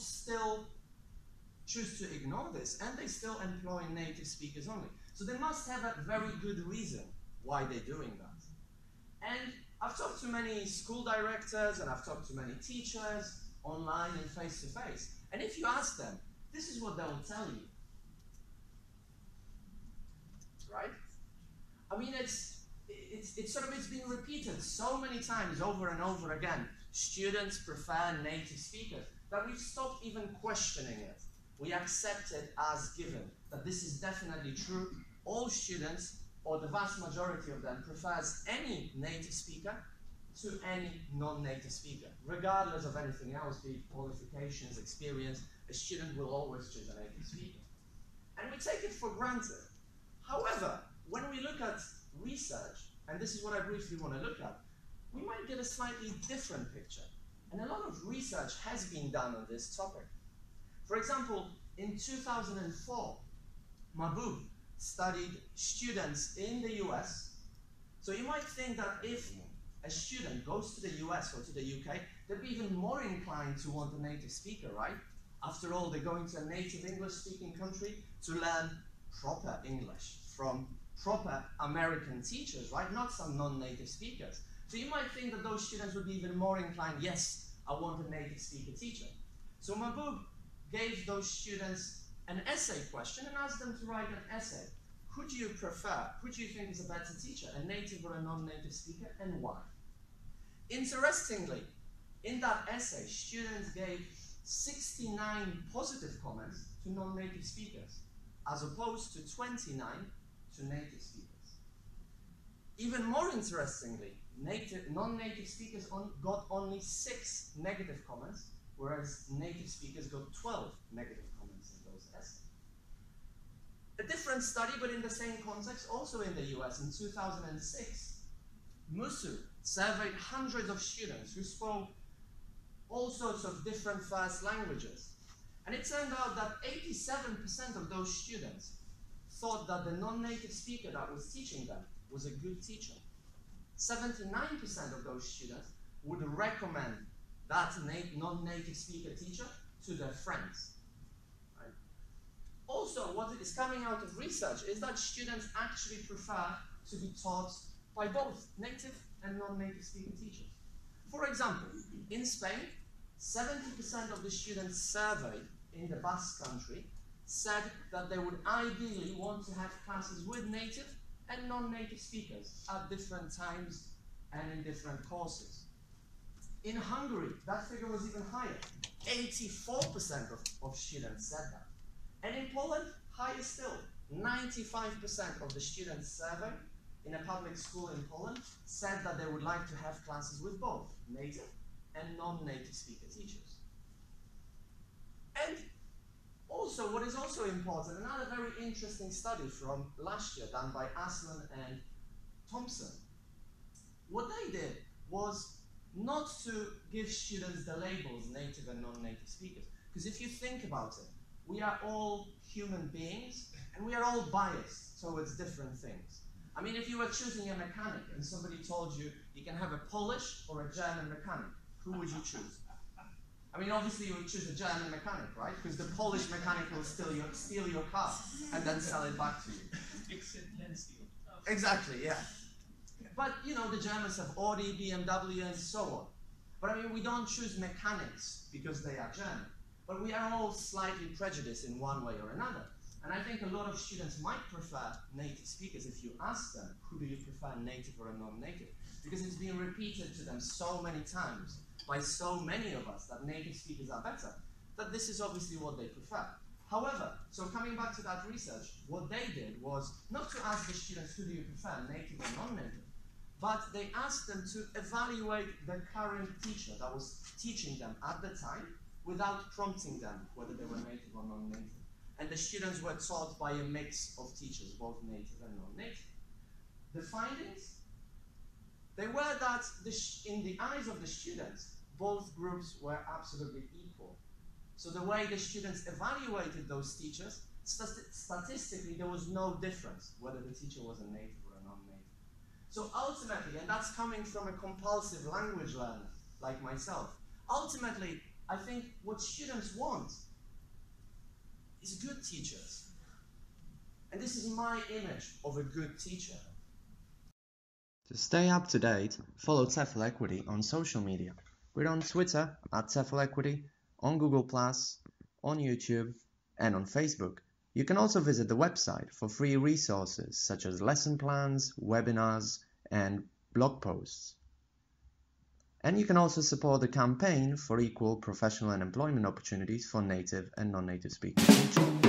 still choose to ignore this, and they still employ native speakers only. So they must have a very good reason why they're doing that. And I've talked to many school directors, and I've talked to many teachers, online and face-to-face. And if you ask them, this is what they'll tell you. Right? I mean, it's been repeated so many times over and over again. Students prefer native speakers that we've stopped even questioning it. We accept it as given, that this is definitely true. All students, or the vast majority of them, prefers any native speaker to any non-native speaker. Regardless of anything else, be it qualifications, experience, a student will always choose a native speaker. And we take it for granted. However, when we look at research, and this is what I briefly want to look at, we might get a slightly different picture. And a lot of research has been done on this topic. For example, in 2004, Mahbub studied students in the US. So you might think that if a student goes to the US or to the UK, they'd be even more inclined to want a native speaker, right? After all, they're going to a native English-speaking country to learn proper English from proper American teachers, right? Not some non-native speakers. So you might think that those students would be even more inclined, yes, I want a native speaker teacher. So Mahbub gave those students an essay question and asked them to write an essay. Who do you prefer? Who do you think is a better teacher, a native or a non-native speaker, and why? Interestingly, in that essay, students gave 69 positive comments to non-native speakers, as opposed to 29 to native speakers. Even more interestingly, non-native speakers got only 6 negative comments, whereas native speakers got 12 negative comments in those essays. A different study, but in the same context, also in the US in 2006, Musu surveyed hundreds of students who spoke all sorts of different first languages. And it turned out that 87% of those students thought that the non-native speaker that was teaching them was a good teacher. 79% of those students would recommend that non-native speaker teacher to their friends. Right? Also, what is coming out of research is that students actually prefer to be taught by both native and non-native speaker teachers. For example, in Spain, 70% of the students surveyed in the Basque country said that they would ideally want to have classes with native and non-native speakers at different times and in different courses. In Hungary, that figure was even higher. 84% of students said that. And in Poland, higher still. 95% of the students surveyed in a public school in Poland said that they would like to have classes with both native and non-native speaker teachers. And also, what is also important, another very interesting study from last year done by Aslan and Thompson. What they did was not to give students the labels native and non-native speakers. Because if you think about it, we are all human beings and we are all biased towards different things. I mean, if you were choosing a mechanic and somebody told you you can have a Polish or a German mechanic, who would you choose? I mean, obviously you would choose a German mechanic, right? Because the Polish mechanic will steal your car and then sell it back to you. Exactly, yeah. But, you know, the Germans have Audi, BMW, and so on. But I mean, we don't choose mechanics because they are German. But we are all slightly prejudiced in one way or another. And I think a lot of students might prefer native speakers if you ask them, who do you prefer, native or a non-native? Because it's been repeated to them so many times by so many of us that native speakers are better, that this is obviously what they prefer. However, so coming back to that research, what they did was not to ask the students, who do you prefer, native or non-native, but they asked them to evaluate the current teacher that was teaching them at the time without prompting them whether they were native or non-native. And the students were taught by a mix of teachers, both native and non-native. The findings? They were that in the eyes of the students, both groups were absolutely equal. So the way the students evaluated those teachers, statistically there was no difference whether the teacher was a native or a non-native. So ultimately, and that's coming from a compulsive language learner like myself, ultimately I think what students want is good teachers. And this is my image of a good teacher. To stay up to date, follow TEFL Equity on social media. We're on Twitter at TEFL Equity, on Google+, on YouTube, and on Facebook. You can also visit the website for free resources such as lesson plans, webinars, and blog posts. And you can also support the campaign for equal professional and employment opportunities for native and non-native speaking teachers.